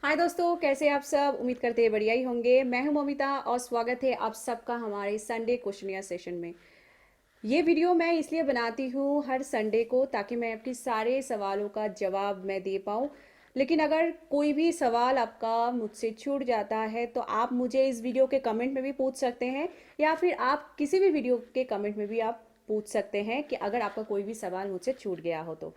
हाय दोस्तों, कैसे हैं आप सब। उम्मीद करते हैं बढ़िया ही होंगे। मैं हूं ममिता और स्वागत है आप सबका हमारे संडे क्वेश्चनियर सेशन में। ये वीडियो मैं इसलिए बनाती हूँ हर संडे को ताकि मैं आपके सारे सवालों का जवाब मैं दे पाऊँ। लेकिन अगर कोई भी सवाल आपका मुझसे छूट जाता है तो आप मुझे इस वीडियो के कमेंट में भी पूछ सकते हैं, या फिर आप किसी भी वीडियो के कमेंट में भी आप पूछ सकते हैं कि अगर आपका कोई भी सवाल मुझसे छूट गया हो तो।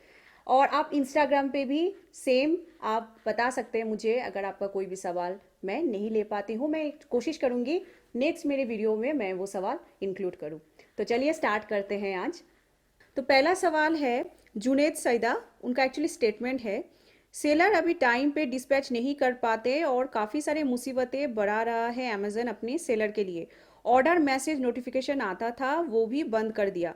और आप इंस्टाग्राम पे भी सेम आप बता सकते हैं मुझे अगर आपका कोई भी सवाल मैं नहीं ले पाती हूँ। मैं कोशिश करूँगी नेक्स्ट मेरे वीडियो में मैं वो सवाल इंक्लूड करूँ। तो चलिए स्टार्ट करते हैं आज। तो पहला सवाल है जुनेद सईदा, उनका एक्चुअली स्टेटमेंट है, सेलर अभी टाइम पे डिस्पैच नहीं कर पाते और काफ़ी सारे मुसीबतें बढ़ा रहा है अमेजन अपने सेलर के लिए। ऑर्डर मैसेज नोटिफिकेशन आता था वो भी बंद कर दिया।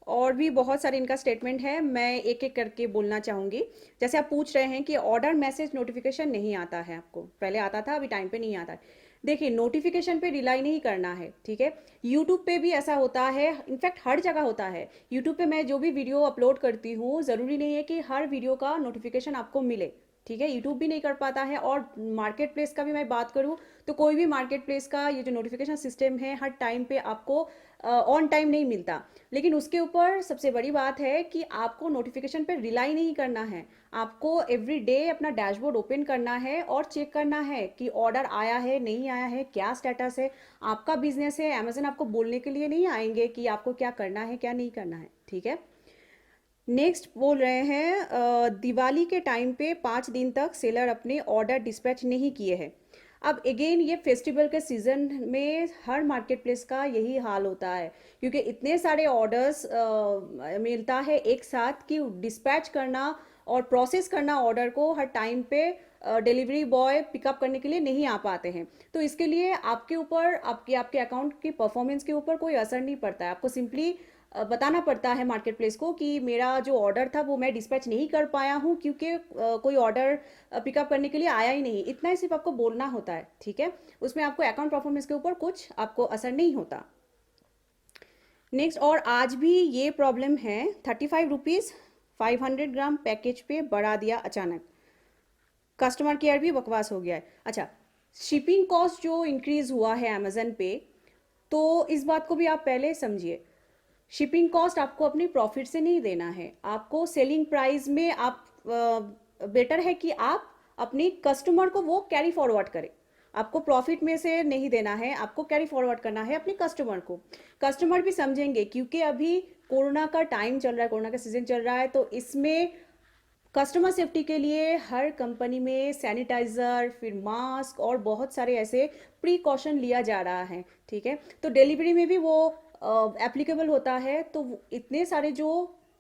और भी बहुत सारे इनका स्टेटमेंट है, मैं एक एक करके बोलना चाहूँगी। जैसे आप पूछ रहे हैं कि ऑर्डर मैसेज नोटिफिकेशन नहीं आता है, आपको पहले आता था अभी टाइम पे नहीं आता है। देखिए, नोटिफिकेशन पे रिलाई नहीं करना है, ठीक है। यूट्यूब पे भी ऐसा होता है, इनफैक्ट हर जगह होता है। यूट्यूब पे मैं जो भी वीडियो अपलोड करती हूँ ज़रूरी नहीं है कि हर वीडियो का नोटिफिकेशन आपको मिले, ठीक है। यूट्यूब भी नहीं कर पाता है। और मार्केट प्लेस का भी मैं बात करूँ तो कोई भी मार्केट प्लेस का ये जो नोटिफिकेशन सिस्टम है हर टाइम पे आपको ऑन टाइम नहीं मिलता। लेकिन उसके ऊपर सबसे बड़ी बात है कि आपको नोटिफिकेशन पे रिलाई नहीं करना है। आपको एवरी डे अपना डैशबोर्ड ओपन करना है और चेक करना है कि ऑर्डर आया है नहीं आया है, क्या स्टेटस है। आपका बिजनेस है, अमेजन आपको बोलने के लिए नहीं आएंगे कि आपको क्या करना है क्या नहीं करना है, ठीक है। नेक्स्ट बोल रहे हैं दिवाली के टाइम पे 5 दिन तक सेलर अपने ऑर्डर डिस्पैच नहीं किए हैं। अब अगेन ये फेस्टिवल के सीजन में हर मार्केट प्लेस का यही हाल होता है, क्योंकि इतने सारे ऑर्डर्स मिलता है एक साथ कि डिस्पैच करना और प्रोसेस करना ऑर्डर को हर टाइम पे डिलीवरी बॉय पिकअप करने के लिए नहीं आ पाते हैं। तो इसके लिए आपके ऊपर आपके आपके अकाउंट की परफॉर्मेंस के ऊपर कोई असर नहीं पड़ता है। आपको सिंपली बताना पड़ता है मार्केट प्लेस को कि मेरा जो ऑर्डर था वो मैं डिस्पैच नहीं कर पाया हूँ क्योंकि कोई ऑर्डर पिकअप करने के लिए आया ही नहीं। इतना ही सिर्फ आपको बोलना होता है, ठीक है। उसमें आपको अकाउंट परफॉर्मेंस के ऊपर कुछ आपको असर नहीं होता। नेक्स्ट, और आज भी ये प्रॉब्लम है, 35 रुपीज़ 500 ग्राम पैकेज पे बढ़ा दिया अचानक। कस्टमर केयर भी बकवास हो गया है। अच्छा, शिपिंग कॉस्ट जो इंक्रीज हुआ है अमेजन पे, तो इस बात को भी आप पहले समझिए। शिपिंग कॉस्ट आपको अपनी प्रॉफिट से नहीं देना है, आपको सेलिंग प्राइस में आप बेटर है कि आप अपनी कस्टमर को वो कैरी फॉरवर्ड करें। आपको प्रॉफिट में से नहीं देना है, आपको कैरी फॉरवर्ड करना है अपने कस्टमर को। कस्टमर भी समझेंगे क्योंकि अभी कोरोना का टाइम चल रहा है, कोरोना का सीजन चल रहा है, तो इसमें कस्टमर सेफ्टी के लिए हर कंपनी में सैनिटाइजर, फिर मास्क और बहुत सारे ऐसे प्रिकॉशन लिया जा रहा है, ठीक है। तो डिलीवरी में भी वो एप्लीकेबल होता है। तो इतने सारे जो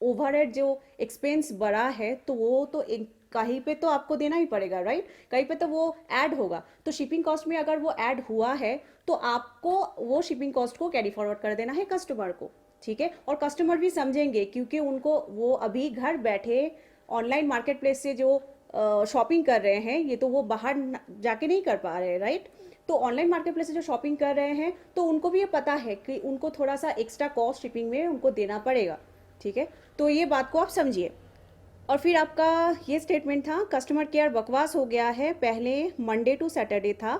ओवरहेड जो एक्सपेंस बढ़ा है तो वो तो कहीं पे तो आपको देना ही पड़ेगा, राइट। कहीं पे तो वो ऐड होगा। तो शिपिंग कॉस्ट में अगर वो ऐड हुआ है तो आपको वो शिपिंग कॉस्ट को कैरी फॉरवर्ड कर देना है कस्टमर को, ठीक है। और कस्टमर भी समझेंगे क्योंकि उनको वो अभी घर बैठे ऑनलाइन मार्केट प्लेस से जो शॉपिंग कर रहे हैं, ये तो वो बाहर जाके नहीं कर पा रहे हैं, राइट। तो ऑनलाइन मार्केट प्लेस से जो शॉपिंग कर रहे हैं तो उनको भी ये पता है कि उनको थोड़ा सा एक्स्ट्रा कॉस्ट शिपिंग में उनको देना पड़ेगा, ठीक है। तो ये बात को आप समझिए। और फिर आपका ये स्टेटमेंट था, कस्टमर केयर बकवास हो गया है, पहले मंडे टू सैटरडे था,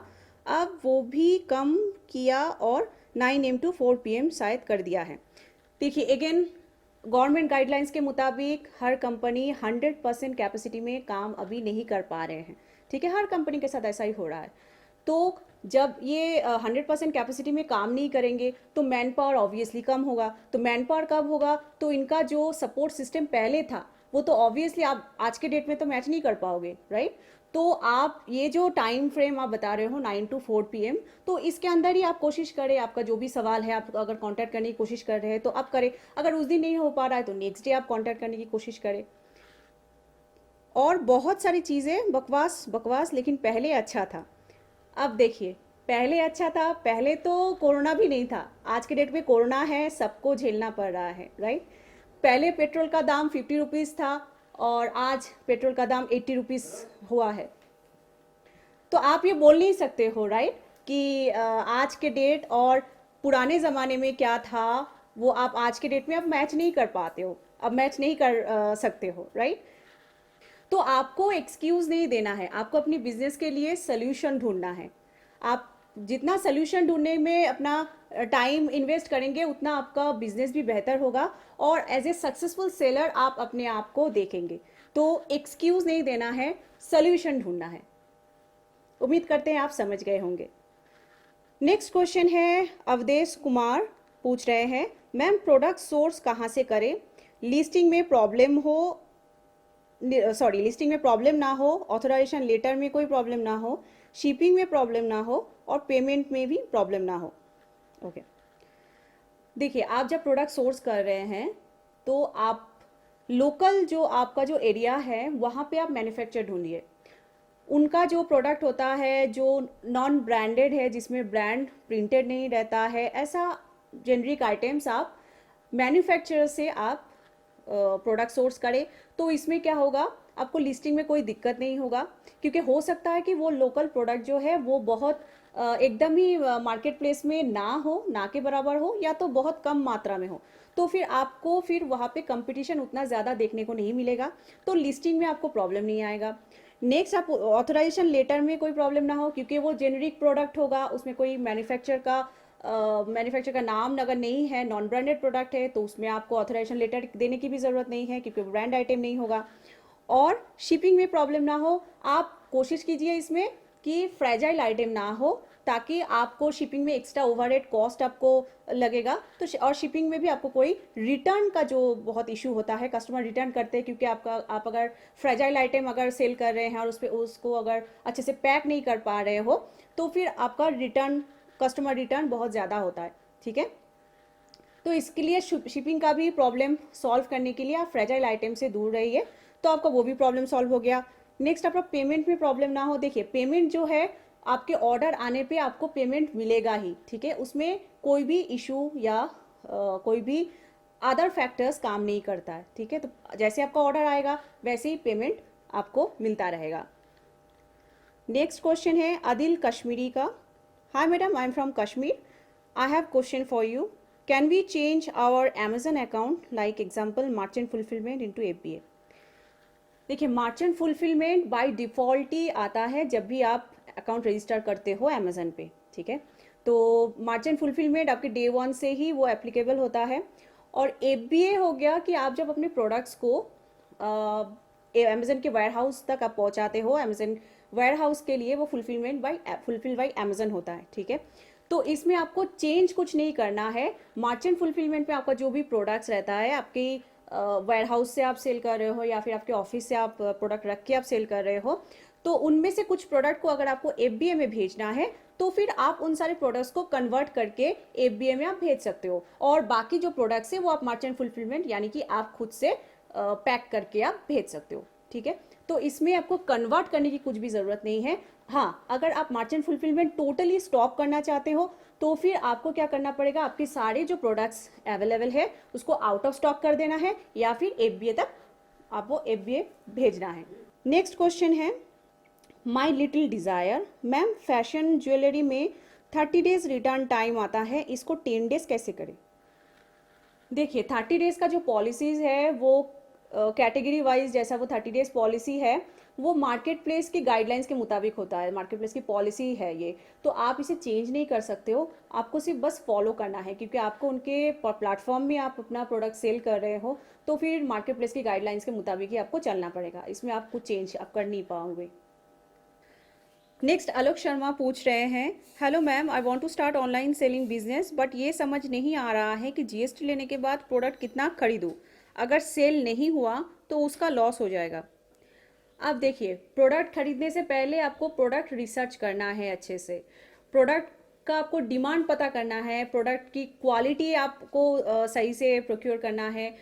अब वो भी कम किया और 9 AM to 4 PM शायद कर दिया है। देखिए अगेन, गवर्नमेंट गाइडलाइंस के मुताबिक हर कंपनी 100% कैपेसिटी में काम अभी नहीं कर पा रहे हैं, ठीक है। हर कंपनी के साथ ऐसा ही हो रहा है। तो जब ये 100% कैपेसिटी में काम नहीं करेंगे तो मैन पावर ऑब्वियसली कम होगा। तो मैन पावर कब होगा तो इनका जो सपोर्ट सिस्टम पहले था वो तो ऑब्वियसली आप आज के डेट में तो मैच नहीं कर पाओगे, राइट। तो आप ये जो टाइम फ्रेम आप बता रहे हो 9 to 4 PM, तो इसके अंदर ही आप कोशिश करें। आपका जो भी सवाल है, आप अगर कांटेक्ट करने की कोशिश कर रहे हैं तो आप करें। अगर उस दिन नहीं हो पा रहा है तो नेक्स्ट डे आप कांटेक्ट करने की कोशिश करें। और बहुत सारी चीज़ें बकवास बकवास, लेकिन पहले अच्छा था। अब देखिए, पहले अच्छा था, पहले तो कोरोना भी नहीं था। आज के डेट में कोरोना है, सबको झेलना पड़ रहा है, राइट। पहले पेट्रोल का दाम 50 रुपीज़ था और आज पेट्रोल का दाम 80 रुपीज़ हुआ है। तो आप ये बोल नहीं सकते हो, राइट, कि आज के डेट और पुराने ज़माने में क्या था वो आप आज के डेट में अब मैच नहीं कर पाते हो, अब मैच नहीं कर सकते हो, राइट। तो आपको एक्सक्यूज नहीं देना है, आपको अपनी बिजनेस के लिए सोल्यूशन ढूंढना है। आप जितना सोल्यूशन ढूंढने में अपना टाइम इन्वेस्ट करेंगे उतना आपका बिजनेस भी बेहतर होगा और एज ए सक्सेसफुल सेलर आप अपने आप को देखेंगे। तो एक्सक्यूज नहीं देना है, सोल्यूशन ढूंढना है। उम्मीद करते हैं आप समझ गए होंगे। नेक्स्ट क्वेश्चन है, अवधेश कुमार पूछ रहे हैं, मैम प्रोडक्ट सोर्स कहाँ से करें, लिस्टिंग में प्रॉब्लम हो, लिस्टिंग में प्रॉब्लम ना हो, ऑथराइजेशन लेटर में कोई प्रॉब्लम ना हो, शिपिंग में प्रॉब्लम ना हो और पेमेंट में भी प्रॉब्लम ना हो। ओके देखिए, आप जब प्रोडक्ट सोर्स कर रहे हैं तो आप लोकल जो आपका जो एरिया है वहाँ पे आप मैन्युफैक्चर ढूंढिए। उनका जो प्रोडक्ट होता है जो नॉन ब्रांडेड है, जिसमें ब्रांड प्रिंटेड नहीं रहता है, ऐसा जेनरिक आइटम्स आप मैन्युफैक्चरर से आप प्रोडक्ट सोर्स करें। तो इसमें क्या होगा, आपको लिस्टिंग में कोई दिक्कत नहीं होगा, क्योंकि हो सकता है कि वो लोकल प्रोडक्ट जो है वो बहुत एकदम ही मार्केट प्लेस में ना हो, ना के बराबर हो, या तो बहुत कम मात्रा में हो। तो फिर आपको फिर वहाँ पे कंपटीशन उतना ज़्यादा देखने को नहीं मिलेगा, तो लिस्टिंग में आपको प्रॉब्लम नहीं आएगा। नेक्स्ट, आप ऑथराइजेशन लेटर में कोई प्रॉब्लम ना हो, क्योंकि वो जेनरिक प्रोडक्ट होगा, उसमें कोई मैन्युफैक्चर का नाम अगर नहीं है, नॉन ब्रांडेड प्रोडक्ट है, तो उसमें आपको ऑथराइजेशन लेटर देने की भी ज़रूरत नहीं है, क्योंकि ब्रांड आइटम नहीं होगा। और शिपिंग में प्रॉब्लम ना हो, आप कोशिश कीजिए इसमें कि फ्रेजाइल आइटम ना हो, ताकि आपको शिपिंग में एक्स्ट्रा ओवरहेड कॉस्ट आपको लगेगा। तो और शिपिंग में भी आपको कोई रिटर्न का जो बहुत इशू होता है, कस्टमर रिटर्न करते हैं, क्योंकि आप अगर फ्रेजाइल आइटम अगर सेल कर रहे हैं और उसको अगर अच्छे से पैक नहीं कर पा रहे हो, तो फिर आपका कस्टमर रिटर्न बहुत ज़्यादा होता है। ठीक है, तो इसके लिए शिपिंग का भी प्रॉब्लम सॉल्व करने के लिए आप फ्रेजाइल आइटम से दूर रहिए, तो आपका वो भी प्रॉब्लम सॉल्व हो गया। नेक्स्ट, आपका पेमेंट में प्रॉब्लम ना हो। देखिए, पेमेंट जो है आपके ऑर्डर आने पे आपको पेमेंट मिलेगा ही, ठीक है, उसमें कोई भी इशू या कोई भी अदर फैक्टर्स काम नहीं करता है। ठीक है, तो जैसे आपका ऑर्डर आएगा वैसे ही पेमेंट आपको मिलता रहेगा। नेक्स्ट क्वेश्चन है आदिल कश्मीरी का। Hi madam, I am from Kashmir, I have question for you, can we change our Amazon account like example merchant fulfilment into FBA. देखिए, मर्चेंट फुलफिलमेंट बाय डिफ़ॉल्ट ही आता है जब भी आप अकाउंट रजिस्टर करते हो अमेजन पे। ठीक है, तो मर्चेंट फुलफिलमेंट आपके डे 1 से ही वो एप्लीकेबल होता है। और एफबीए हो गया कि आप जब अपने प्रोडक्ट्स को अमेजन के वेयर हाउस तक आप पहुंचाते हो, अमेजन वेयर हाउस के लिए वो फुलफिल बाय अमेजन होता है। ठीक है, तो इसमें आपको चेंज कुछ नहीं करना है। मर्चेंट फुलफिलमेंट पे आपका जो भी प्रोडक्ट्स रहता है, आपकी वेयर हाउस से आप सेल कर रहे हो या फिर आपके ऑफिस से आप प्रोडक्ट रख के आप सेल कर रहे हो, तो उनमें से कुछ प्रोडक्ट को अगर आपको एफबीए में भेजना है तो फिर आप उन सारे प्रोडक्ट्स को कन्वर्ट करके एफबीए में आप भेज सकते हो, और बाकी जो प्रोडक्ट्स है वो आप मर्चेंट फुलफिलमेंट यानी कि आप खुद से पैक करके आप भेज सकते हो। ठीक है, तो इसमें आपको कन्वर्ट करने की कुछ भी ज़रूरत नहीं है। हाँ, अगर आप मर्चेंट फुलफिलमेंट टोटली स्टॉप करना चाहते हो तो फिर आपको क्या करना पड़ेगा, आपके सारे जो प्रोडक्ट्स अवेलेबल है उसको आउट ऑफ स्टॉक कर देना है, या फिर एफबीए तक आपको एफबीए भेजना है। नेक्स्ट क्वेश्चन है my little desire, ma'am fashion jewellery में 30 डेज रिटर्न टाइम आता है, इसको 10 डेज कैसे करें। देखिए, 30 डेज का जो पॉलिसीज़ है वो कैटेगरी वाइज, जैसा वो 30 डेज पॉलिसी है वो मार्केट प्लेस की गाइडलाइंस के मुताबिक होता है, मार्केट प्लेस की पॉलिसी है ये, तो आप इसे चेंज नहीं कर सकते हो, आपको सिर्फ बस फॉलो करना है, क्योंकि आपको उनके प्लेटफॉर्म में आप अपना प्रोडक्ट सेल कर रहे हो, तो फिर मार्केट प्लेस की गाइडलाइंस के मुताबिक ही आपको चलना पड़ेगा, इसमें आप कुछ चेंज आप कर नहीं पाओगे। नेक्स्ट, आलोक शर्मा पूछ रहे हैं, hello ma'am, I want to start online selling business, but ये समझ नहीं आ रहा है कि जीएसटी लेने के बाद प्रोडक्ट कितना खरीदूँ, अगर सेल नहीं हुआ तो उसका लॉस हो जाएगा। अब देखिए, प्रोडक्ट खरीदने से पहले आपको प्रोडक्ट रिसर्च करना है अच्छे से, प्रोडक्ट का आपको डिमांड पता करना है, प्रोडक्ट की क्वालिटी आपको सही से प्रोक्योर करना है।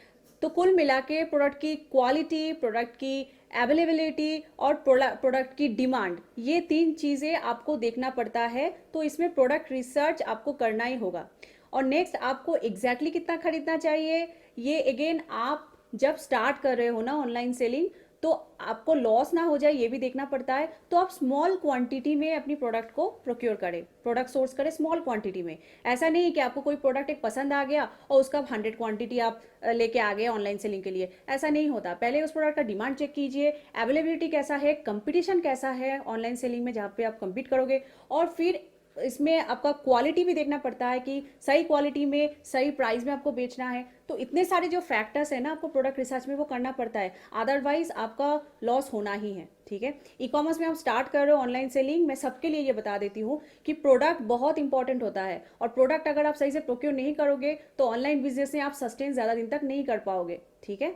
तो कुल मिला के प्रोडक्ट की क्वालिटी, प्रोडक्ट की अवेलेबिलिटी और प्रोडक्ट की डिमांड, ये 3 चीज़ें आपको देखना पड़ता है, तो इसमें प्रोडक्ट रिसर्च आपको करना ही होगा। और नेक्स्ट, आपको एग्जैक्टली कितना खरीदना चाहिए, ये अगेन आप जब स्टार्ट कर रहे हो ना ऑनलाइन सेलिंग, तो आपको लॉस ना हो जाए ये भी देखना पड़ता है। तो आप स्मॉल क्वांटिटी में अपनी प्रोडक्ट को प्रोक्योर करें, प्रोडक्ट सोर्स करें स्मॉल क्वांटिटी में। ऐसा नहीं कि आपको कोई प्रोडक्ट एक पसंद आ गया और उसका 100 क्वांटिटी आप लेके आ गए ऑनलाइन सेलिंग के लिए, ऐसा नहीं होता। पहले उस प्रोडक्ट का डिमांड चेक कीजिए, अवेलेबिलिटी कैसा है, कंपटीशन कैसा है ऑनलाइन सेलिंग में जहाँ पे आप compete करोगे, और फिर इसमें आपका क्वालिटी भी देखना पड़ता है कि सही क्वालिटी में सही प्राइस में आपको बेचना है। तो इतने सारे जो फैक्टर्स है ना आपको प्रोडक्ट रिसर्च में वो करना पड़ता है, अदरवाइज आपका लॉस होना ही है। ठीक है, ई कॉमर्स में आप स्टार्ट कर रहे हो ऑनलाइन सेलिंग, मैं सबके लिए ये बता देती हूँ कि प्रोडक्ट बहुत इंपॉर्टेंट होता है, और प्रोडक्ट अगर आप सही से प्रोक्योर नहीं करोगे तो ऑनलाइन बिजनेस में आप सस्टेन ज़्यादा दिन तक नहीं कर पाओगे। ठीक है,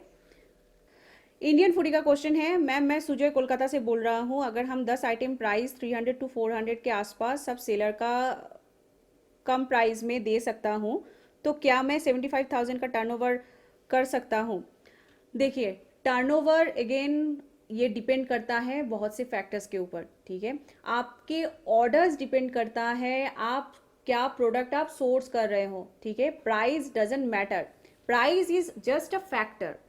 इंडियन फूडी का क्वेश्चन है, मैम मैं सुजय कोलकाता से बोल रहा हूँ, अगर हम 10 आइटम प्राइस 300 टू 400 के आसपास सब सेलर का कम प्राइस में दे सकता हूँ, तो क्या मैं 75,000 का टर्नओवर कर सकता हूँ? देखिए, टर्नओवर अगेन ये डिपेंड करता है बहुत से फैक्टर्स के ऊपर। ठीक है, आपके ऑर्डर्स डिपेंड करता है, आप क्या प्रोडक्ट आप सोर्स कर रहे हो। ठीक है, price doesn't matter, price is just a factor.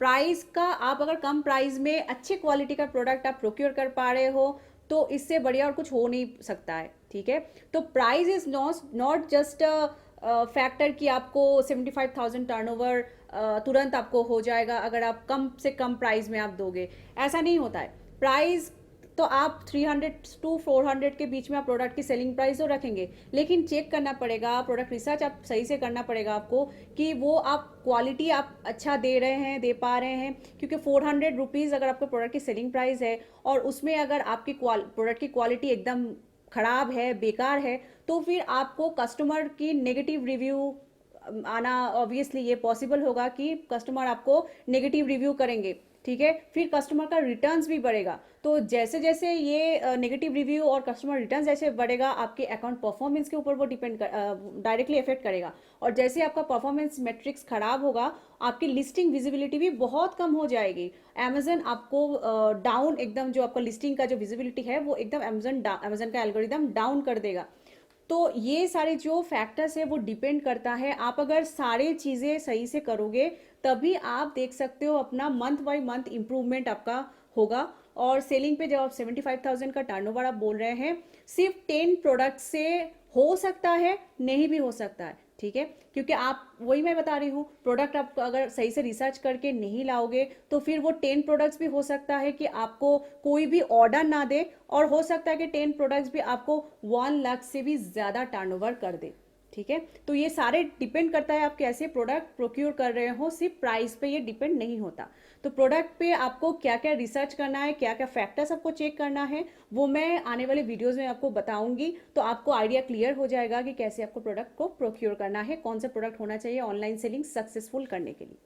Price का आप अगर कम प्राइस में अच्छे क्वालिटी का प्रोडक्ट आप प्रोक्योर कर पा रहे हो तो इससे बढ़िया और कुछ हो नहीं सकता है। ठीक है, तो price is not just factor कि आपको 75,000 टर्नओवर तुरंत आपको हो जाएगा अगर आप कम से कम प्राइस में आप दोगे, ऐसा नहीं होता है। प्राइस तो आप 300 टू 400 के बीच में आप प्रोडक्ट की सेलिंग प्राइस तो रखेंगे, लेकिन चेक करना पड़ेगा, प्रोडक्ट रिसर्च आप सही से करना पड़ेगा आपको कि वो आप क्वालिटी आप अच्छा दे रहे हैं, दे पा रहे हैं। क्योंकि 400 रुपीज़ अगर आपको प्रोडक्ट की सेलिंग प्राइस है और उसमें अगर आपकी प्रोडक्ट की क्वालिटी एकदम खराब है, बेकार है, तो फिर आपको कस्टमर की नेगेटिव रिव्यू आना ऑब्वियसली ये पॉसिबल होगा कि कस्टमर आपको नेगेटिव रिव्यू करेंगे। ठीक है, फिर कस्टमर का रिटर्न्स भी बढ़ेगा। तो जैसे जैसे ये नेगेटिव रिव्यू और कस्टमर रिटर्न जैसे बढ़ेगा, आपके अकाउंट परफॉर्मेंस के ऊपर वो डिपेंड डायरेक्टली इफेक्ट करेगा। और जैसे आपका परफॉर्मेंस मैट्रिक्स खराब होगा, आपकी लिस्टिंग विजिबिलिटी भी बहुत कम हो जाएगी। अमेजन आपको डाउन एकदम, जो आपका लिस्टिंग का जो विजिबिलिटी है वो एकदम अमेजन का एल्गोरिदम डाउन कर देगा। तो ये सारे जो फैक्टर्स है वो डिपेंड करता है। आप अगर सारे चीज़ें सही से करोगे तभी आप देख सकते हो अपना मंथ बाय मंथ इम्प्रूवमेंट आपका होगा। और सेलिंग पे जब आप 75,000 का टर्नओवर आप बोल रहे हैं, सिर्फ 10 प्रोडक्ट से हो सकता है, नहीं भी हो सकता है। ठीक है, क्योंकि आप, वही मैं बता रही हूँ, प्रोडक्ट आप अगर सही से रिसर्च करके नहीं लाओगे तो फिर वो 10 प्रोडक्ट्स भी हो सकता है कि आपको कोई भी ऑर्डर ना दे, और हो सकता है कि 10 प्रोडक्ट्स भी आपको 1 लाख से भी ज़्यादा टर्नओवर कर दे। ठीक है, तो ये सारे डिपेंड करता है आप कैसे प्रोडक्ट प्रोक्योर कर रहे हो, सिर्फ प्राइस पे ये डिपेंड नहीं होता। तो प्रोडक्ट पे आपको क्या क्या रिसर्च करना है, क्या क्या फैक्टर्स आपको चेक करना है, वो मैं आने वाले वीडियोस में आपको बताऊंगी। तो आपको आइडिया क्लियर हो जाएगा कि कैसे आपको प्रोडक्ट को प्रोक्योर करना है, कौन सा प्रोडक्ट होना चाहिए ऑनलाइन सेलिंग सक्सेसफुल करने के लिए।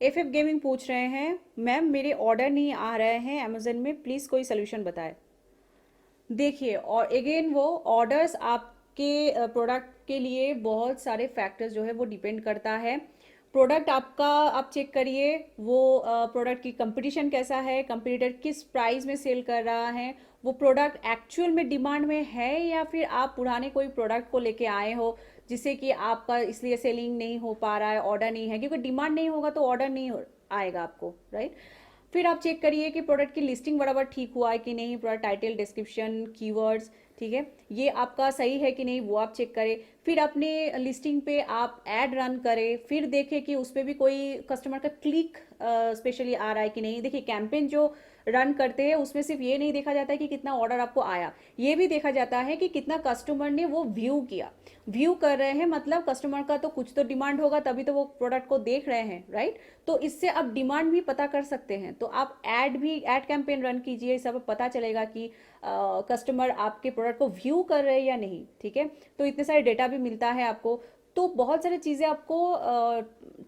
एफ गेमिंग पूछ रहे हैं, मैम मेरे ऑर्डर नहीं आ रहे हैं अमेजन में, प्लीज़ कोई सोल्यूशन बताएं। देखिए, और अगेन वो ऑर्डर्स आपके प्रोडक्ट के लिए बहुत सारे फैक्टर्स जो है वो डिपेंड करता है। प्रोडक्ट आपका आप चेक करिए, वो प्रोडक्ट की कंपटीशन कैसा है, कंपटीटर किस प्राइस में सेल कर रहा है, वो प्रोडक्ट एक्चुअल में डिमांड में है या फिर आप पुराने कोई प्रोडक्ट को लेके आए हो जिससे कि आपका इसलिए सेलिंग नहीं हो पा रहा है, ऑर्डर नहीं है। क्योंकि डिमांड नहीं होगा तो ऑर्डर नहीं आएगा आपको, राइट। फिर आप चेक करिए कि प्रोडक्ट की लिस्टिंग बराबर ठीक हुआ है कि नहीं, प्रोडक्ट टाइटल, डिस्क्रिप्शन, कीवर्ड्स, ठीक है, ये आपका सही है कि नहीं, वो आप चेक करें। फिर अपने लिस्टिंग पे आप ऐड रन करें, फिर देखें कि उस पर भी कोई कस्टमर का क्लिक स्पेशली आ रहा है कि नहीं। देखिए, कैंपेन जो रन करते हैं उसमें सिर्फ ये नहीं देखा जाता है कि कितना ऑर्डर आपको आया, ये भी देखा जाता है कि कितना कस्टमर ने वो व्यू किया। व्यू कर रहे हैं मतलब कस्टमर का तो कुछ तो डिमांड होगा, तभी तो वो प्रोडक्ट को देख रहे हैं, राइट। तो इससे आप डिमांड भी पता कर सकते हैं। तो आप ऐड कैंपेन रन कीजिए, सब पता चलेगा कि कस्टमर आपके प्रोडक्ट को व्यू कर रहे हैं या नहीं। ठीक है, तो इतने सारे डेटा भी मिलता है आपको। तो बहुत सारी चीज़ें आपको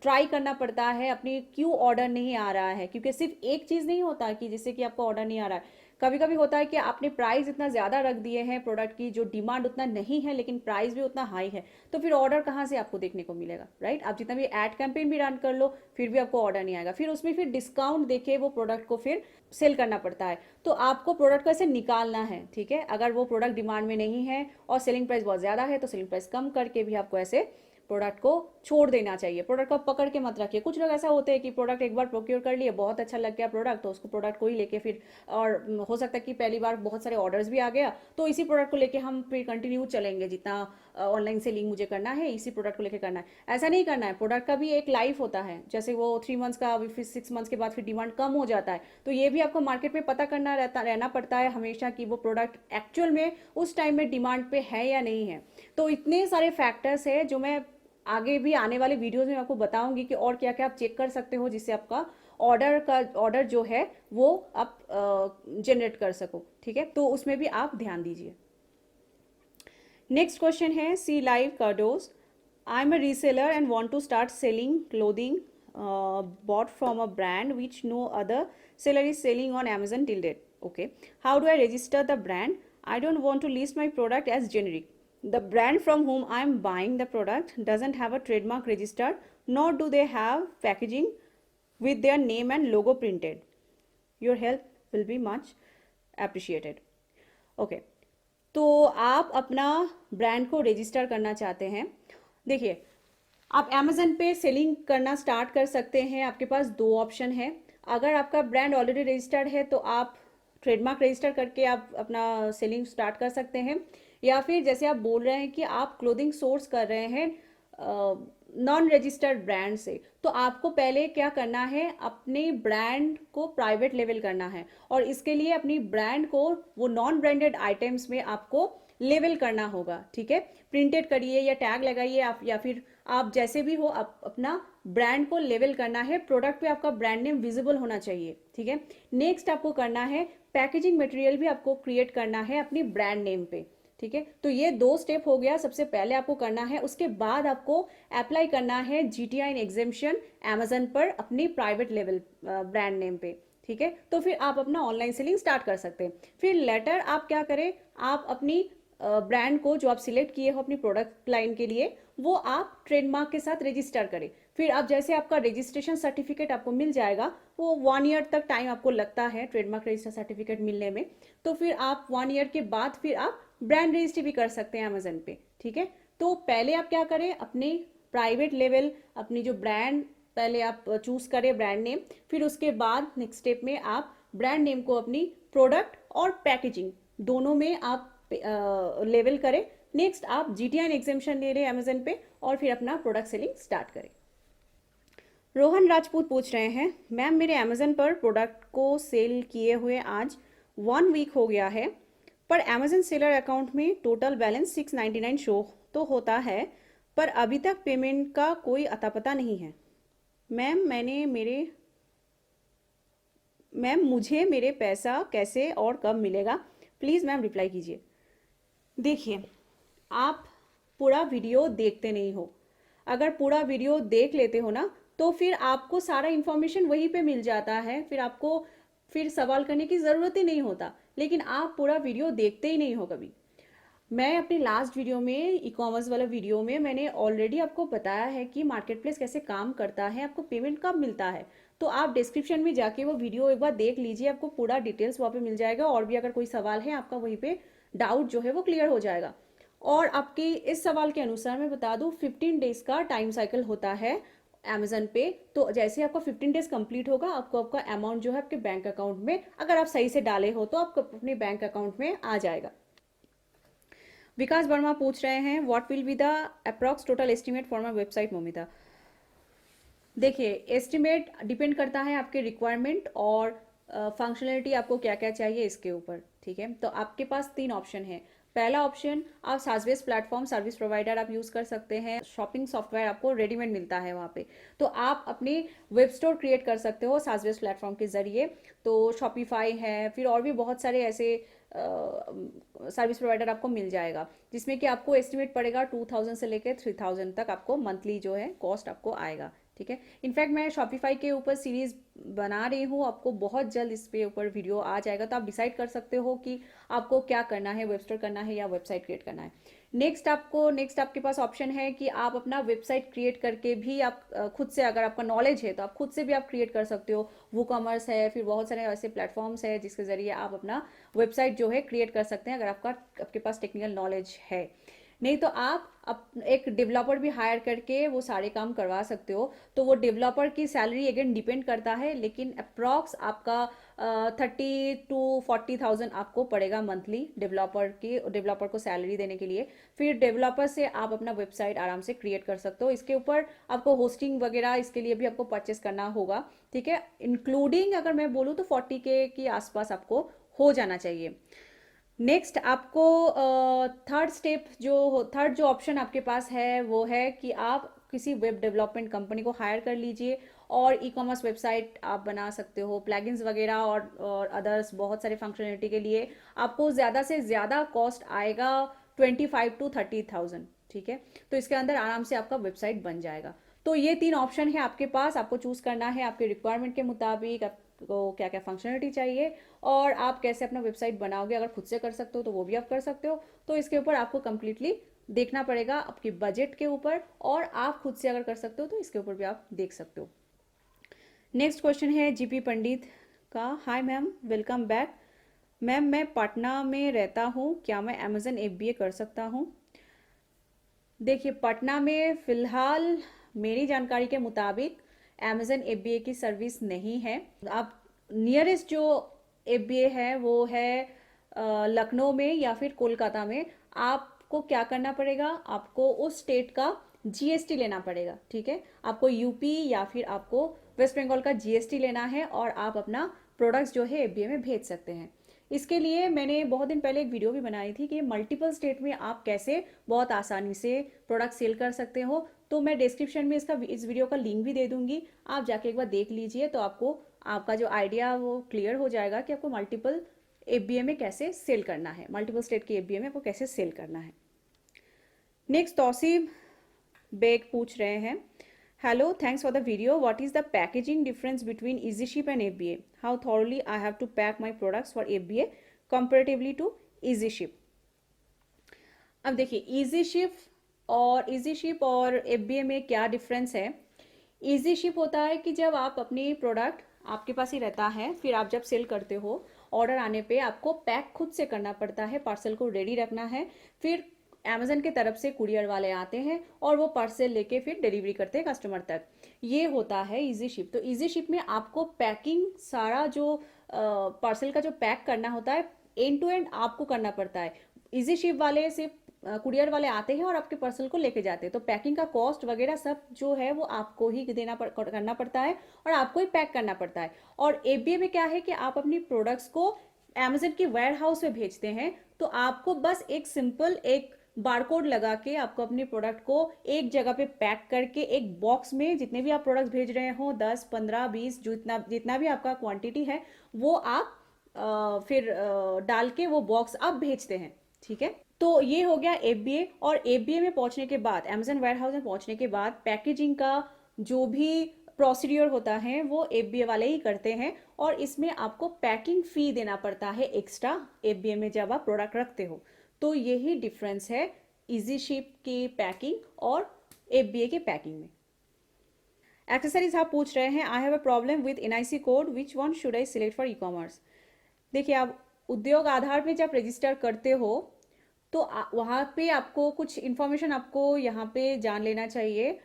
ट्राई करना पड़ता है अपनी, क्यों ऑर्डर नहीं आ रहा है। क्योंकि सिर्फ एक चीज़ नहीं होता कि जिससे कि आपको ऑर्डर नहीं आ रहा है। कभी कभी होता है कि आपने प्राइस इतना ज़्यादा रख दिए हैं, प्रोडक्ट की जो डिमांड उतना नहीं है लेकिन प्राइस भी उतना हाई है, तो फिर ऑर्डर कहाँ से आपको देखने को मिलेगा, राइट। आप जितना भी ऐड कैंपेन भी रन कर लो फिर भी आपको ऑर्डर नहीं आएगा। फिर उसमें फिर डिस्काउंट देके वो प्रोडक्ट को फिर सेल करना पड़ता है। तो आपको प्रोडक्ट को ऐसे निकालना है, ठीक है। अगर वो प्रोडक्ट डिमांड में नहीं है और सेलिंग प्राइस बहुत ज़्यादा है तो सेलिंग प्राइस कम करके भी आपको ऐसे प्रोडक्ट को छोड़ देना चाहिए, प्रोडक्ट को पकड़ के मत रखिए। कुछ लोग ऐसा होते हैं कि प्रोडक्ट एक बार प्रोक्योर कर लिए, बहुत अच्छा लग गया प्रोडक्ट, तो उसको प्रोडक्ट को ही लेके फिर, और हो सकता है कि पहली बार बहुत सारे ऑर्डर्स भी आ गया तो इसी प्रोडक्ट को लेके हम फिर कंटिन्यू चलेंगे, जितना ऑनलाइन सेलिंग मुझे करना है इसी प्रोडक्ट को लेके करना है। ऐसा नहीं करना है, प्रोडक्ट का भी एक लाइफ होता है, जैसे वो 3 मंथ्स का, फिर 6 मंथ्स के बाद फिर डिमांड कम हो जाता है, तो ये भी आपको मार्केट में पता करना रहना पड़ता है हमेशा कि वो प्रोडक्ट एक्चुअल में उस टाइम में डिमांड पे है या नहीं है। तो इतने सारे फैक्टर्स है जो मैं आगे भी आने वाले वीडियोस में आपको बताऊंगी कि और क्या क्या आप चेक कर सकते हो जिससे आपका ऑर्डर जो है वो आप जनरेट कर सको। ठीक है, तो उसमें भी आप ध्यान दीजिए। नेक्स्ट क्वेश्चन है Clive Cardoz, I am a reseller and want to start selling clothing bought from a brand which no other seller is selling on Amazon till date. Okay, how do I register the brand? I don't want to list my product as generic. The brand from whom I am buying the product doesn't have a trademark registered, nor do they have packaging with their name and logo printed. Your help will be much appreciated. Okay, तो आप अपना brand को register करना चाहते हैं। देखिए, आप Amazon पे सेलिंग करना स्टार्ट कर सकते हैं। आपके पास दो ऑप्शन है। अगर आपका ब्रांड ऑलरेडी रजिस्टर्ड है तो आप ट्रेडमार्क रजिस्टर करके आप अपना सेलिंग स्टार्ट कर सकते हैं, या फिर जैसे आप बोल रहे हैं कि आप क्लोथिंग सोर्स कर रहे हैं नॉन रजिस्टर्ड ब्रांड से, तो आपको पहले क्या करना है, अपने ब्रांड को प्राइवेट लेवल करना है, और इसके लिए अपनी ब्रांड को वो नॉन ब्रांडेड आइटम्स में आपको लेवल करना होगा। ठीक है, प्रिंटेड करिए या टैग लगाइए आप, या फिर आप जैसे भी हो, आप अपना ब्रांड को लेवल करना है। प्रोडक्ट पे आपका ब्रांड नेम विजिबल होना चाहिए। ठीक है, नेक्स्ट आपको करना है पैकेजिंग मटेरियल भी आपको क्रिएट करना है अपनी ब्रांड नेम पे। ठीक है, तो ये दो स्टेप हो गया, सबसे पहले आपको करना है। उसके बाद आपको अप्लाई करना है GTI एग्जेम्पशन अमेजन पर अपनी प्राइवेट लेवल ब्रांड नेम पे। ठीक है, तो फिर आप अपना ऑनलाइन सेलिंग स्टार्ट कर सकते हैं। फिर लेटर आप क्या करें, आप अपनी ब्रांड को जो आप सिलेक्ट किए हो अपनी प्रोडक्ट लाइन के लिए, वो आप ट्रेडमार्क के साथ रजिस्टर करें। फिर आप जैसे आपका रजिस्ट्रेशन सर्टिफिकेट आपको मिल जाएगा, वो 1 ईयर तक टाइम आपको लगता है ट्रेडमार्क रजिस्टर सर्टिफिकेट मिलने में, तो फिर आप 1 ईयर के बाद फिर आप ब्रांड रजिस्ट्री भी कर सकते हैं अमेजन पे। ठीक है, तो पहले आप क्या करें, अपनी प्राइवेट लेवल अपनी जो ब्रांड पहले आप चूज करें ब्रांड नेम, फिर उसके बाद नेक्स्ट स्टेप में आप ब्रांड नेम को अपनी प्रोडक्ट और पैकेजिंग दोनों में आप लेवल करें। नेक्स्ट आप GTI एग्जेम्पशन ले लें अमेजन पे, और फिर अपना प्रोडक्ट सेलिंग स्टार्ट करें। रोहन राजपूत पूछ रहे हैं, मैम मेरे अमेजन पर प्रोडक्ट को सेल किए हुए आज 1 वीक हो गया है, पर अमेजन सेलर अकाउंट में टोटल बैलेंस 699 शो तो होता है, पर अभी तक पेमेंट का कोई अता पता नहीं है। मैम मुझे मेरे पैसा कैसे और कब मिलेगा, प्लीज़ मैम रिप्लाई कीजिए। देखिए, आप पूरा वीडियो देखते नहीं हो। अगर पूरा वीडियो देख लेते हो ना, तो फिर आपको सारा इंफॉर्मेशन वहीं पे मिल जाता है, फिर आपको फिर सवाल करने की ज़रूरत ही नहीं होता। लेकिन आप पूरा वीडियो देखते ही नहीं हो कभी। मैं अपने लास्ट वीडियो में, ई कॉमर्स वाला वीडियो में, मैंने ऑलरेडी आपको बताया है कि मार्केट प्लेस कैसे काम करता है, आपको पेमेंट कब मिलता है। तो आप डिस्क्रिप्शन में जाके वो वीडियो एक बार देख लीजिए, आपको पूरा डिटेल्स वहाँ पे मिल जाएगा, और भी अगर कोई सवाल है आपका वहीं पे डाउट जो है वो क्लियर हो जाएगा। और आपके इस सवाल के अनुसार मैं बता दूं, 15 डेज का टाइम साइकिल होता है अमेजन पे। तो जैसे आपका 15 डेज कंप्लीट होगा, आपको आपका अमाउंट जो है आपके बैंक अकाउंट में, अगर आप सही से डाले हो तो आपको अपने बैंक अकाउंट में आ जाएगा। विकास वर्मा पूछ रहे हैं, what will be the approx total estimate for my website Momita. देखिए, एस्टिमेट डिपेंड करता है आपके रिक्वायरमेंट और फंक्शनलिटी आपको क्या क्या चाहिए इसके ऊपर। ठीक है, तो आपके पास 3 ऑप्शन है। पहला ऑप्शन, आप सास बेस्ड प्लेटफॉर्म सर्विस प्रोवाइडर आप यूज़ कर सकते हैं। शॉपिंग सॉफ्टवेयर आपको रेडीमेड मिलता है वहाँ पे, तो आप अपनी वेब स्टोर क्रिएट कर सकते हो सास बेस्ड प्लेटफॉर्म के जरिए। तो शॉपिफाई है, फिर और भी बहुत सारे ऐसे सर्विस प्रोवाइडर आपको मिल जाएगा, जिसमें कि आपको एस्टिमेट पड़ेगा 2000 से लेकर 3000 तक आपको मंथली जो है कॉस्ट आपको आएगा। ठीक है, इनफैक्ट मैं शॉपिफाई के ऊपर सीरीज बना रही हूँ, आपको बहुत जल्द इस पे ऊपर वीडियो आ जाएगा, तो आप डिसाइड कर सकते हो कि आपको क्या करना है, वेब स्टोर करना है या वेबसाइट क्रिएट करना है। नेक्स्ट आपके पास ऑप्शन है कि आप अपना वेबसाइट क्रिएट करके भी आप खुद से, अगर आपका नॉलेज है तो आप खुद से भी आप क्रिएट कर सकते हो। वूकॉमर्स है, फिर बहुत सारे ऐसे प्लेटफॉर्म्स है जिसके जरिए आप अपना वेबसाइट जो है क्रिएट कर सकते हैं, अगर आपके पास टेक्निकल नॉलेज है। नहीं तो आप एक डेवलपर भी हायर करके वो सारे काम करवा सकते हो। तो वो डेवलपर की सैलरी अगेन डिपेंड करता है, लेकिन अप्रॉक्स आपका 30 to 40,000 आपको पड़ेगा मंथली डेवलपर को सैलरी देने के लिए। फिर डेवलपर से आप अपना वेबसाइट आराम से क्रिएट कर सकते हो। इसके ऊपर आपको होस्टिंग वगैरह इसके लिए भी आपको परचेस करना होगा, ठीक है। इंक्लूडिंग अगर मैं बोलूँ तो 40K के आसपास आपको हो जाना चाहिए। नेक्स्ट आपको थर्ड जो ऑप्शन आपके पास है वो है कि आप किसी वेब डेवलपमेंट कंपनी को हायर कर लीजिए और ई कॉमर्स वेबसाइट आप बना सकते हो। प्लगइन्स वगैरह और अदर्स बहुत सारे फंक्शनलिटी के लिए आपको ज़्यादा से ज़्यादा कॉस्ट आएगा 25 to 30,000, ठीक है। तो इसके अंदर आराम से आपका वेबसाइट बन जाएगा। तो ये 3 ऑप्शन है आपके पास, आपको चूज करना है आपके रिक्वायरमेंट के मुताबिक आपको क्या क्या फंक्शनलिटी चाहिए और आप कैसे अपना वेबसाइट बनाओगे। अगर खुद से कर सकते हो तो वो भी आप कर सकते हो। तो इसके ऊपर आपको कंप्लीटली देखना पड़ेगा आपकी बजट के ऊपर, और आप खुद से अगर कर सकते हो तो इसके ऊपर भी आप देख सकते हो। नेक्स्ट क्वेश्चन है जीपी पंडित का। Hi ma'am, welcome back. Ma'am मैं पटना में रहता हूँ, क्या मैं अमेजन एफबीए कर सकता हूँ? देखिए, पटना में फ़िलहाल मेरी जानकारी के मुताबिक अमेज़न एफबीए की सर्विस नहीं है। आप नियरेस्ट जो एफबीए है वो है लखनऊ में या फिर कोलकाता में। आपको क्या करना पड़ेगा, आपको उस स्टेट का जीएसटी लेना पड़ेगा, ठीक है। आपको यूपी या फिर आपको वेस्ट बंगाल का जीएसटी लेना है और आप अपना प्रोडक्ट्स जो है एफबीए में भेज सकते हैं। इसके लिए मैंने बहुत दिन पहले एक वीडियो भी बनाई थी कि मल्टीपल स्टेट में आप कैसे बहुत आसानी से प्रोडक्ट सेल कर सकते हो। तो मैं डिस्क्रिप्शन में इस वीडियो का लिंक भी दे दूंगी, आप जाके एक बार देख लीजिए। तो आपको आपका जो आइडिया वो क्लियर हो जाएगा कि आपको मल्टीपल एफबीए में कैसे सेल करना है, मल्टीपल स्टेट के एफबीए में आपको कैसे सेल करना है। नेक्स्ट तौसीब बेग पूछ रहे हैं, hello, thanks for the video, what is the packaging difference between easy ship and FBA, how thoroughly I have to pack my products for FBA comparatively to easy ship. अब देखिए, easy ship और FBA में क्या difference है। Easy ship होता है कि जब आप अपनी प्रोडक्ट आपके पास ही रहता है, फिर आप जब सेल करते हो, ऑर्डर आने पे आपको पैक खुद से करना पड़ता है, पार्सल को रेडी रखना है। फिर अमेजन की तरफ से कुरियर वाले आते हैं और वो पार्सल लेके फिर डिलीवरी करते हैं कस्टमर तक। ये होता है इजी शिप। तो इजी शिप में आपको पैकिंग सारा जो पार्सल का जो पैक करना होता है एंड टू एंड आपको करना पड़ता है। इजी शिप वाले सिर्फ कुरियर वाले आते हैं और आपके पार्सल को लेके जाते हैं। तो पैकिंग का कॉस्ट वगैरह सब जो है वो आपको ही करना पड़ता है और आपको ही पैक करना पड़ता है। और एफबीए में क्या है कि आप अपनी प्रोडक्ट्स को अमेजन की वेयर हाउस में भेजते हैं, तो आपको बस एक सिंपल एक बारकोड लगा के आपको अपने प्रोडक्ट को एक जगह पे पैक करके एक बॉक्स में जितने भी आप प्रोडक्ट्स भेज रहे हो 10 15 20 जितना भी आपका क्वांटिटी है वो आप फिर डाल के वो बॉक्स आप भेजते हैं, ठीक है। तो ये हो गया एफबीए। और एफबीए में पहुंचने के बाद, अमेजन वेयर हाउस में पहुंचने के बाद पैकेजिंग का जो भी प्रोसीड्योर होता है वो एफबीए वाले ही करते हैं, और इसमें आपको पैकिंग फी देना पड़ता है एक्स्ट्रा एफबीए में जब आप प्रोडक्ट रखते हो। तो यही डिफरेंस है इजी शिप की पैकिंग और एफबीए के पैकिंग में। एक्सेसरीज आप पूछ रहे हैं, I have a problem with NIC code, which one should I select for e commerce. देखिए, आप उद्योग आधार में जब रजिस्टर करते हो तो वहाँ पे आपको कुछ इन्फॉर्मेशन आपको यहाँ पे जान लेना चाहिए।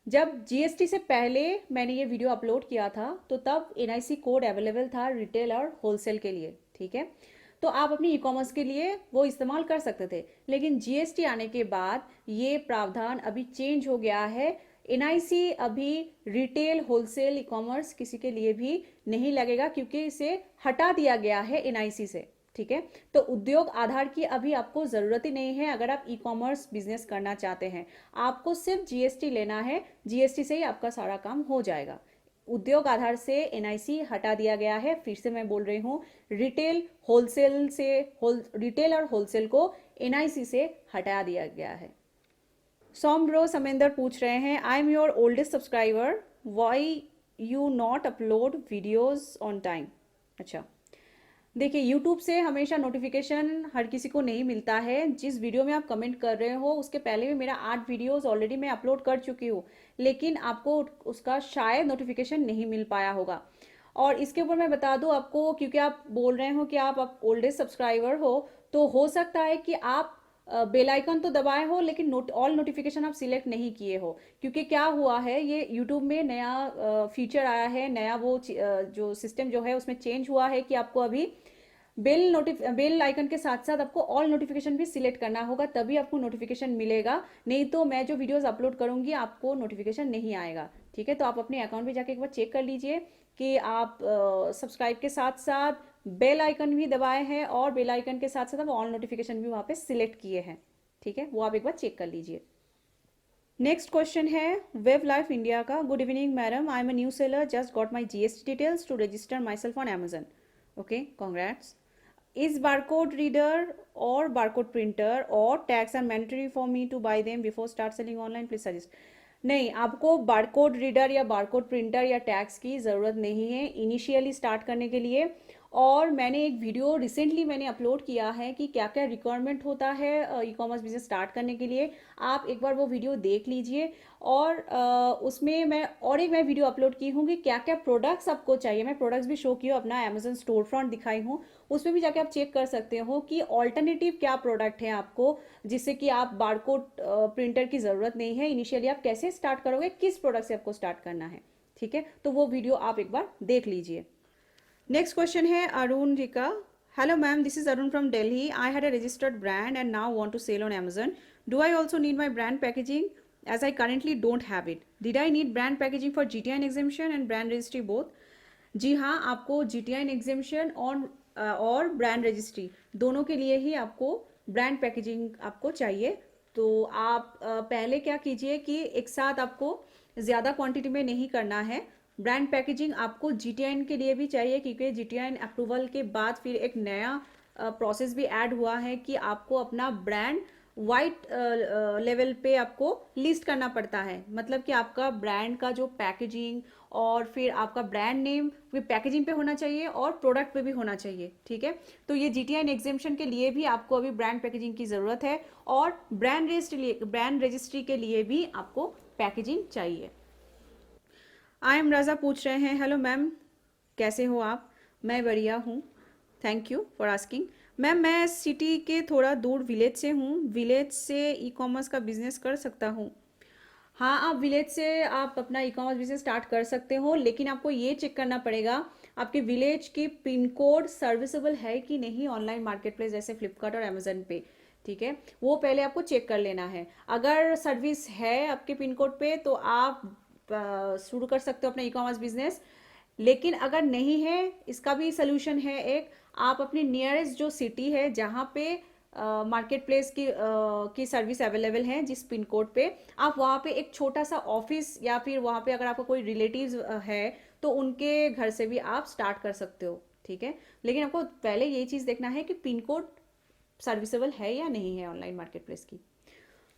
जब जीएसटी से पहले मैंने ये वीडियो अपलोड किया था तो तब एनआईसी कोड अवेलेबल था रिटेल और होलसेल के लिए, ठीक है। तो आप अपनी ई कॉमर्स के लिए वो इस्तेमाल कर सकते थे, लेकिन जीएसटी आने के बाद ये प्रावधान अभी चेंज हो गया है। एनआईसी अभी रिटेल होलसेल ई कॉमर्स किसी के लिए भी नहीं लगेगा, क्योंकि इसे हटा दिया गया है एनआईसी से, ठीक है। तो उद्योग आधार की अभी आपको जरूरत ही नहीं है अगर आप ई कॉमर्स बिजनेस करना चाहते हैं। आपको सिर्फ जीएसटी लेना है, जीएसटी से ही आपका सारा काम हो जाएगा। उद्योग आधार से एनआईसी हटा दिया गया है। फिर से मैं बोल रही हूँ, रिटेल और होलसेल को एनआईसी से हटा दिया गया है। सौम्ब्रो समेंदर पूछ रहे हैं, I am your oldest subscriber, why you not upload videos on time. अच्छा, देखिए, YouTube से हमेशा नोटिफिकेशन हर किसी को नहीं मिलता है। जिस वीडियो में आप कमेंट कर रहे हो उसके पहले भी मेरा 8 वीडियोस ऑलरेडी मैं अपलोड कर चुकी हूँ, लेकिन आपको उसका शायद नोटिफिकेशन नहीं मिल पाया होगा। और इसके ऊपर मैं बता दूं आपको, क्योंकि आप बोल रहे हो कि आप ओल्डेस्ट सब्सक्राइबर हो, तो हो सकता है कि आप बेल आइकन तो दबाए हो लेकिन ऑल नोटिफिकेशन आप सिलेक्ट नहीं किए हो, क्योंकि क्या हुआ है, ये यूट्यूब में नया फीचर आया है, नया वो जो सिस्टम जो है उसमें चेंज हुआ है कि आपको अभी बेल आइकन के साथ साथ आपको ऑल नोटिफिकेशन भी सिलेक्ट करना होगा, तभी आपको नोटिफिकेशन मिलेगा। नहीं तो मैं जो वीडियोस अपलोड करूंगी आपको नोटिफिकेशन नहीं आएगा। ठीक है, तो आप अपने अकाउंट पे जाके एक बार चेक कर लीजिए कि आप सब्सक्राइब के साथ साथ बेल आइकन भी दबाए हैं और बेल आइकन के साथ साथ आप ऑल नोटिफिकेशन भी वहां पे सिलेक्ट किए हैं। ठीक है, वो आप एक बार चेक कर लीजिए। नेक्स्ट क्वेश्चन है वेब लाइफ इंडिया का। Good evening madam, I am a new seller, just got my GST details to register myself on Amazon. Okay, congrats. Is barcode reader or barcode printer or tags are mandatory for me to buy them before start selling online? Please suggest. नहीं, आपको barcode reader या barcode printer या tags की ज़रूरत नहीं है initially start करने के लिए। और मैंने एक वीडियो रिसेंटली मैंने अपलोड किया है कि क्या क्या रिक्वायरमेंट होता है ई कॉमर्स बिजनेस स्टार्ट करने के लिए। आप एक बार वो वीडियो देख लीजिए। और उसमें मैं वीडियो अपलोड की हूँ कि क्या क्या प्रोडक्ट्स आपको चाहिए। मैं प्रोडक्ट्स भी शो की हूँ, अपना अमेजन स्टोर फ्रंट दिखाई हूँ, उसमें भी जाके आप चेक कर सकते हो कि ऑल्टरनेटिव क्या प्रोडक्ट है आपको, जिससे कि आप बारकोड प्रिंटर की ज़रूरत नहीं है। इनिशियली आप कैसे स्टार्ट करोगे, किस प्रोडक्ट से आपको स्टार्ट करना है। ठीक है, तो वो वीडियो आप एक बार देख लीजिए। नेक्स्ट क्वेश्चन है अरुण जी का। Hello ma'am, this is Arun from Delhi. I had a registered brand and now want to sell on Amazon. Do I also need my brand packaging as I currently don't have it? Did I need brand packaging for GTI examination and brand registry both? जी हाँ, आपको GTI एग्जामिशन और brand registry दोनों के लिए ही आपको brand packaging आपको चाहिए। तो आप पहले क्या कीजिए कि एक साथ आपको ज़्यादा क्वांटिटी में नहीं करना है। ब्रांड पैकेजिंग आपको जीटीआई के लिए भी चाहिए, क्योंकि जीटीआई अप्रूवल के बाद फिर एक नया प्रोसेस भी ऐड हुआ है कि आपको अपना ब्रांड वाइट लेवल पे आपको लिस्ट करना पड़ता है। मतलब कि आपका ब्रांड का जो पैकेजिंग और फिर आपका ब्रांड नेम भी पैकेजिंग पे होना चाहिए और प्रोडक्ट पे भी होना चाहिए। ठीक है, तो ये जीटीआई एग्जामिशन के लिए भी आपको अभी ब्रांड पैकेजिंग की ज़रूरत है और ब्रांड रजिस्ट्री के लिए भी आपको पैकेजिंग चाहिए। आई एम राजा पूछ रहे हैं, हेलो मैम, कैसे हो आप? मैं बढ़िया हूँ, thank you for asking. Ma'am, मैं सिटी के थोड़ा दूर विलेज से हूँ, विलेज से ई कॉमर्स का बिजनेस कर सकता हूँ? हाँ, आप विलेज से आप अपना ई कॉमर्स बिजनेस स्टार्ट कर सकते हो, लेकिन आपको ये चेक करना पड़ेगा आपके विलेज की पिन कोड सर्विसेबल है कि नहीं ऑनलाइन मार्केट प्लेस जैसे फ्लिपकार्ट और अमेजन पे। ठीक है, वो पहले आपको चेक कर लेना है। अगर सर्विस है आपके पिन कोड पे तो आप शुरू कर सकते हो अपना ई कॉमर्स बिजनेस। लेकिन अगर नहीं है, इसका भी सोल्यूशन है एक। आप अपनी नियरेस्ट जो सिटी है जहाँ पे मार्केट प्लेस की सर्विस अवेलेबल है, जिस पिन कोड पे, आप वहाँ पे एक छोटा सा ऑफिस या फिर वहाँ पे अगर आपका कोई रिलेटिव्स है तो उनके घर से भी आप स्टार्ट कर सकते हो। ठीक है, लेकिन आपको पहले ये चीज़ देखना है कि पिन कोड सर्विसेबल है या नहीं है ऑनलाइन मार्केट प्लेस की।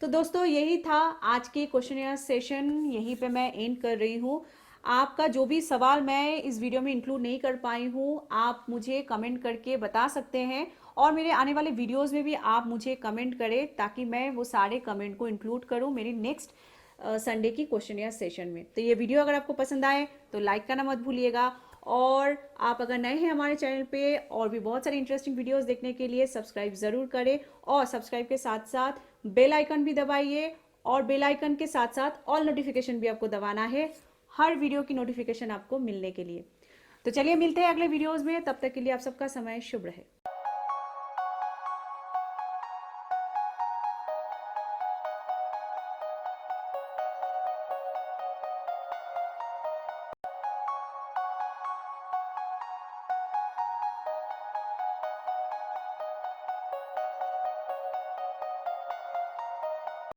तो दोस्तों, यही था आज की क्वेश्चन सेशन, यहीं पे मैं एंड कर रही हूँ। आपका जो भी सवाल मैं इस वीडियो में इंक्लूड नहीं कर पाई हूँ, आप मुझे कमेंट करके बता सकते हैं और मेरे आने वाले वीडियोस में भी आप मुझे कमेंट करें ताकि मैं वो सारे कमेंट को इंक्लूड करूँ मेरी नेक्स्ट संडे की क्वेश्चन सेशन में। तो ये वीडियो अगर आपको पसंद आए तो लाइक करना मत भूलिएगा, और आप अगर नए हैं हमारे चैनल पे और भी बहुत सारी इंटरेस्टिंग वीडियोस देखने के लिए सब्सक्राइब ज़रूर करें, और सब्सक्राइब के साथ साथ बेल आइकन भी दबाइए, और बेल आइकन के साथ साथ ऑल नोटिफिकेशन भी आपको दबाना है हर वीडियो की नोटिफिकेशन आपको मिलने के लिए। तो चलिए मिलते हैं अगले वीडियोस में, तब तक के लिए आप सबका समय शुभ रहे।